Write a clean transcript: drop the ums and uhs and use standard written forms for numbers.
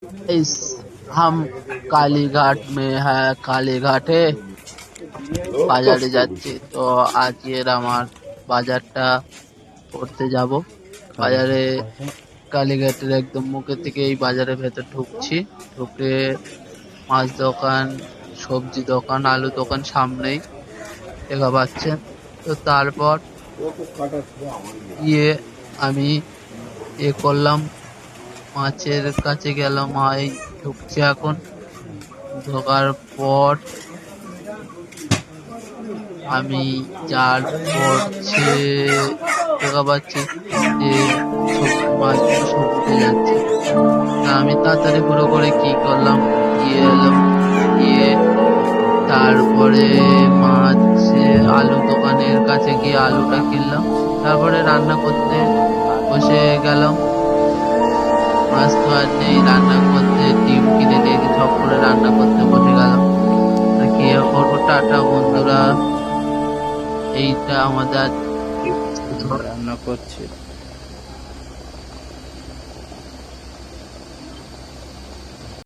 इस हम कालीघाट में है, কালীঘাটে বাজারে যাচ্ছি। তো আজকের আমার বাজারটা করতে যাব। বাজারে কালীঘাটের একদম মুখের থেকে এই বাজারের ভেতর ঢুকছি। ঢুকে মাছ দোকান, সবজি দোকান, আলু দোকান সামনেই দেখা পাচ্ছেন। তো তারপর গিয়ে আমি করলাম, মাছের কাছে গেলাম। ঢুকছে এখন। ঢোকার পর আমি যার পড়ছে দেখা পাচ্ছি যে মাছগুলো সব উঠে যাচ্ছে। তা আমি তাড়াতাড়ি পুরো করে কি করলাম, গিয়ে এলাম। গিয়ে তারপরে আলু দোকানের কাছে গিয়ে আলুটা কিনলাম। তারপরে রান্না করতে বসে গেলাম। মাছ তো আর নেই, রান্না করতে ডিম কিনে নিয়ে সব করে রান্না করতে বসে গেলাম। কি করবো, টাটা বন্ধুরা। এইটা আমাদের রান্না করছে।